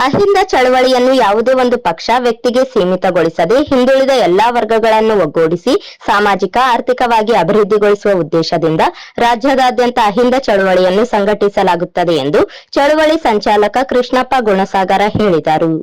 ಅಹಿಂದ ಚಳವಳಿಯನ್ನು ಯಾವುದೇ ಒಂದು ಪಕ್ಷ ವ್ಯಕ್ತಿಗೆ ಸೀಮಿತಗೊಳಿಸದೆ ಹಿಂದುಳಿದ ಎಲ್ಲಾ ವರ್ಗಗಳನ್ನು ಒಗ್ಗೂಡಿಸಿ ಸಾಮಾಜಿಕ ಆರ್ಥಿಕವಾಗಿ ಅಭಿವೃದ್ಧಿಗೊಳಿಸುವ ಉದ್ದೇಶದಿಂದ ರಾಜ್ಯದಾದ್ಯಂತ ಅಹಿಂದ ಚಳವಳಿಯನ್ನು ಸಂಘಟಿಸಲಾಗುತ್ತದೆ ಎಂದು ಚಳವಳಿ ಸಂಚಾಲಕ ಕೃಷ್ಣಪ್ಪ ಗುಣಸಾಗರ ಹೇಳಿದರು.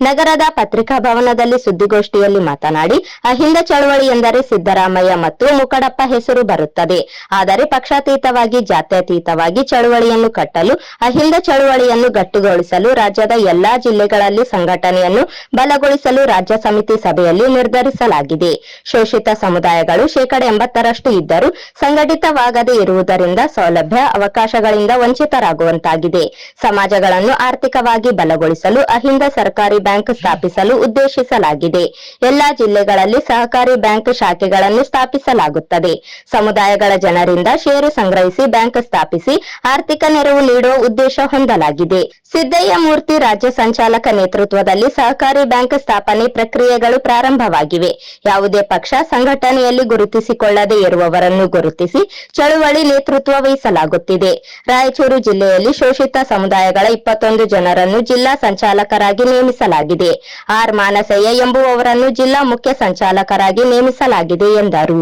ನಗರದ ಪತ್ರಿಕಾ ಭವನದಲ್ಲಿ ಸುದ್ದಿಗೋಷ್ಠಿಯಲ್ಲಿ ಮಾತನಾಡಿ, ಅಹಿಂದ ಚಳವಳಿ ಎಂದರೆ ಸಿದ್ದರಾಮಯ್ಯ ಮತ್ತು ಮುಕಡಪ್ಪ ಹೆಸರು ಬರುತ್ತದೆ. ಆದರೆ ಪಕ್ಷಾತೀತವಾಗಿ ಜಾತ್ಯತೀತವಾಗಿ ಚಳವಳಿಯನ್ನು ಕಟ್ಟಲು ಅಹಿಂದ ಚಳವಳಿಯನ್ನು ಗಟ್ಟಿಗೊಳಿಸಲು ರಾಜ್ಯದ ಎಲ್ಲಾ ಜಿಲ್ಲೆಗಳಲ್ಲಿ ಸಂಘಟನೆಯನ್ನು ಬಲಗೊಳಿಸಲು ರಾಜ್ಯ ಸಮಿತಿ ಸಭೆಯಲ್ಲಿ ನಿರ್ಧರಿಸಲಾಗಿದೆ. ಶೋಷಿತ ಸಮುದಾಯಗಳು 80% ಇದ್ದರೂ ಸಂಘಟಿತವಾಗದೇ ಇರುವುದರಿಂದ ಸೌಲಭ್ಯ, ಅವಕಾಶಗಳಿಂದ ವಂಚಿತರಾಗುವಂತಾಗಿದೆ. ಸಮಾಜಗಳನ್ನು ಆರ್ಥಿಕವಾಗಿ ಬಲಗೊಳಿಸಲು ಅಹಿಂದ ಸರ್ಕಾರಿ ಬ್ಯಾಂಕ್ ಸ್ಥಾಪಿಸಲು ಉದ್ದೇಶಿಸಲಾಗಿದೆ. ಎಲ್ಲಾ ಜಿಲ್ಲೆಗಳಲ್ಲಿ ಸಹಕಾರಿ ಬ್ಯಾಂಕ್ ಶಾಖೆಗಳನ್ನು ಸ್ಥಾಪಿಸಲಾಗುತ್ತದೆ. ಸಮುದಾಯಗಳ ಜನರಿಂದ ಷೇರು ಸಂಗ್ರಹಿಸಿ ಬ್ಯಾಂಕ್ ಸ್ಥಾಪಿಸಿ ಆರ್ಥಿಕ ನೆರವು ನೀಡುವ ಉದ್ದೇಶ ಹೊಂದಲಾಗಿದೆ. ಸಿದ್ದಯ್ಯ ಮೂರ್ತಿ ರಾಜ್ಯ ಸಂಚಾಲಕ ನೇತೃತ್ವದಲ್ಲಿ ಸಹಕಾರಿ ಬ್ಯಾಂಕ್ ಸ್ಥಾಪನೆ ಪ್ರಕ್ರಿಯೆಗಳು ಪ್ರಾರಂಭವಾಗಿವೆ. ಯಾವುದೇ ಪಕ್ಷ ಸಂಘಟನೆಯಲ್ಲಿ ಗುರುತಿಸಿಕೊಳ್ಳದೇ ಇರುವವರನ್ನು ಗುರುತಿಸಿ ಚಳುವಳಿ ನೇತೃತ್ವ ವಹಿಸಲಾಗುತ್ತಿದೆ. ರಾಯಚೂರು ಜಿಲ್ಲೆಯಲ್ಲಿ ಶೋಷಿತ ಸಮುದಾಯಗಳ 21 ಜನರನ್ನು ಜಿಲ್ಲಾ ಸಂಚಾಲಕರಾಗಿ ನೇಮಿಸಲಾಗಿದೆ. ಆರ್ ಮಾನಸಯ್ಯ ಎಂಬುವವರನ್ನು ಜಿಲ್ಲಾ ಮುಖ್ಯ ಸಂಚಾಲಕರಾಗಿ ನೇಮಿಸಲಾಗಿದೆ ಎಂದರು.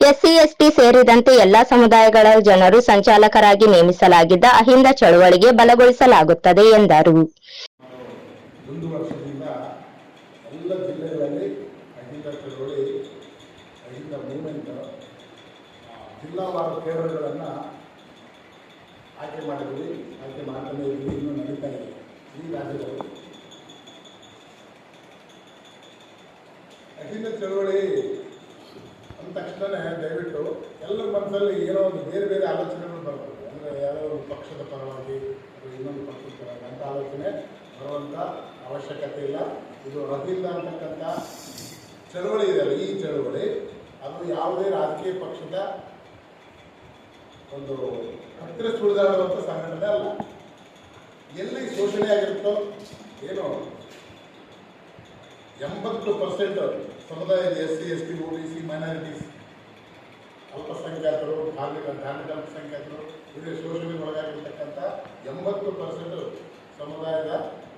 ಎಸ್ಸಿ ಎಸ್ಟಿ ಸೇರಿದಂತೆ ಎಲ್ಲಾ ಸಮುದಾಯಗಳ ಜನರು ಸಂಚಾಲಕರಾಗಿ ನೇಮಿಸಲಾಗಿದ್ದ ಅಹಿಂದ ಚಳವಳಿಗೆ ಬಲಗೊಳಿಸಲಾಗುತ್ತದೆ ಎಂದರು. ಒಂದು ವರ್ಷದಿಂದ ಎಲ್ಲ ಜಿಲ್ಲೆಗಳಲ್ಲಿ ಅಹಿಂದ ಚಳವಳಿ, ಅಹಿಂದ ಮೂವ್ಮೆಂಟ್ ಜಿಲ್ಲಾವಾರು ಕೇಂದ್ರಗಳನ್ನು ಆಯ್ಕೆ ಮಾಡಿದ್ವಿ. ಆಯ್ಕೆ ಮಾಡ್ತಾನೆ ಇದ್ವಿ, ಇನ್ನೂ ನಡೀತಾ ಇದೆ ಈ ರಾಜ್ಯದಲ್ಲಿ. ಅಹಿಂದ ಚಳವಳಿ ಅಂದ ತಕ್ಷಣ ದಯವಿಟ್ಟು ಎಲ್ಲರ ಮನಸ್ಸಲ್ಲಿ ಏನೋ ಒಂದು ಬೇರೆ ಬೇರೆ ಆಲೋಚನೆಗಳು ಬರ್ತವೆ. ಅಂದರೆ ಯಾವುದೋ ಒಂದು ಪಕ್ಷದ ಪರವಾಗಿ ಅಥವಾ ಇನ್ನೊಂದು ಪಕ್ಷದ ಪರವಾಗಿ ಅಂತ ಆಲೋಚನೆ ಬರುವಂಥ ಅವಶ್ಯಕತೆ ಇಲ್ಲ. ಇದು ಅಹಿಂದ ಅಂತಕ್ಕಂಥ ಚಳವಳಿ ಇದೆಯಲ್ಲ, ಈ ಚಳವಳಿ ಅದು ಯಾವುದೇ ರಾಜಕೀಯ ಪಕ್ಷದ ಒಂದು ಹತ್ತಿರ ಸುಳಿದಾಡುವಂಥ ಸಂಘಟನೆ ಅಲ್ಲ. ಎಲ್ಲಿ ಶೋಷಣೆ ಆಗಿರುತ್ತೋ ಏನೋ 80% ಸಮುದಾಯದ ಎಸ್ಸಿ ಎಸ್ಟಿ OBC ಮೈನಾರಿಟೀಸ್, ಅಲ್ಪಸಂಖ್ಯಾತರು, ಧಾರ್ಮಿಕ ಅಲ್ಪಸಂಖ್ಯಾತರು ಇವರಿಗೆ ಶೋಷಣೆಗೆ ಒಳಗಾಗಿರ್ತಕ್ಕಂಥ 80% ಸಮುದಾಯದ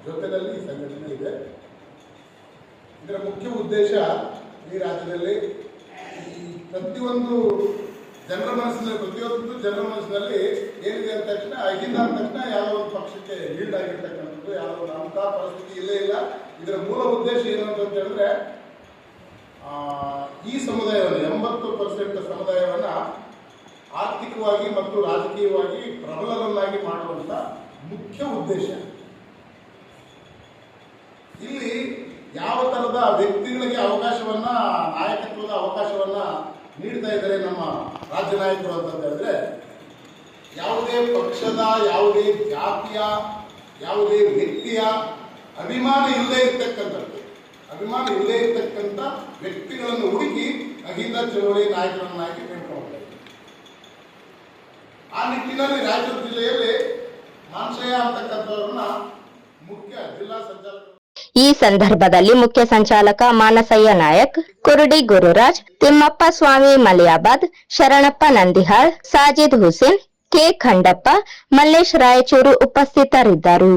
ಜೊತೆಯಲ್ಲಿ ಈ ಸಂಘಟನೆ ಇದೆ. ಇದರ ಮುಖ್ಯ ಉದ್ದೇಶ ಈ ರಾಜ್ಯದಲ್ಲಿ ಈ ಪ್ರತಿಯೊಂದು ಜನರ ಮನಸ್ಸಿನಲ್ಲಿ ಏನಿದೆ ಅಂದ ತಕ್ಷಣ ಅಹಿಂದ ಅಂದ ತಕ್ಷಣ ಯಾವುದೋ ಒಂದು ಪಕ್ಷಕ್ಕೆ ಲೀಡ್ ಆಗಿರ್ತಕ್ಕಂಥದ್ದು, ಯಾವುದೋ ಒಂದು ಅಂಥ ಪರಿಸ್ಥಿತಿ ಇಲ್ಲೇ ಇಲ್ಲ. ಇದರ ಮೂಲ ಉದ್ದೇಶ ಏನು ಅಂತ ಹೇಳಿದ್ರೆ, ಈ ಸಮುದಾಯವನ್ನು 80% ಸಮುದಾಯವನ್ನು ಆರ್ಥಿಕವಾಗಿ ಮತ್ತು ರಾಜಕೀಯವಾಗಿ ಪ್ರಬಲರನ್ನಾಗಿ ಮಾಡುವಂಥ ಮುಖ್ಯ ಉದ್ದೇಶ. ಇಲ್ಲಿ ಯಾವ ಥರದ ವ್ಯಕ್ತಿಗಳಿಗೆ ಅವಕಾಶವನ್ನ, ನಾಯಕತ್ವದ ಅವಕಾಶವನ್ನ ನೀಡ್ತಾ ಇದ್ದಾರೆ ನಮ್ಮ ರಾಜ್ಯ ನಾಯಕರು ಅಂತ ಹೇಳಿದ್ರೆ, ಯಾವುದೇ ಪಕ್ಷದ, ಯಾವುದೇ ಜಾತಿಯ, ಯಾವುದೇ ವ್ಯಕ್ತಿಯ ಅಭಿಮಾನ ಇಲ್ಲದೆ ಇರ್ತಕ್ಕಂಥ ವ್ಯಕ್ತಿಗಳನ್ನು ಹುಡುಕಿ ಅಹಿಂದ ಚಳವಳಿ ನಾಯಕರನ್ನಾಗಿ ನೇಮಕವಾಗಿದೆ. ಆ ನಿಟ್ಟಿನಲ್ಲಿ ರಾಯಚೂರು ಜಿಲ್ಲೆಯಲ್ಲಿ ಮಾನಸಯ್ಯ ಅಂತಕ್ಕಂಥವ್ರನ್ನ ಮುಖ್ಯ ಜಿಲ್ಲಾ ಸಂಚಾಲಕ. ಈ ಸಂದರ್ಭದಲ್ಲಿ ಮುಖ್ಯ ಸಂಚಾಲಕ ಮಾನಸಯ್ಯ ನಾಯಕ್, ಕುರುಡಿ ಗುರುರಾಜ್, ತಿಮ್ಮಪ್ಪ ಸ್ವಾಮಿ ಮಲಿಯಾಬಾದ್, ಶರಣಪ್ಪ ನಂದಿಹಾಳ್, ಸಾಜಿದ್ ಹುಸೇನ್, ಕೆ ಖಂಡಪ್ಪ, ಮಲ್ಲೇಶ್ ರಾಯಚೂರು ಉಪಸ್ಥಿತರಿದ್ದರು.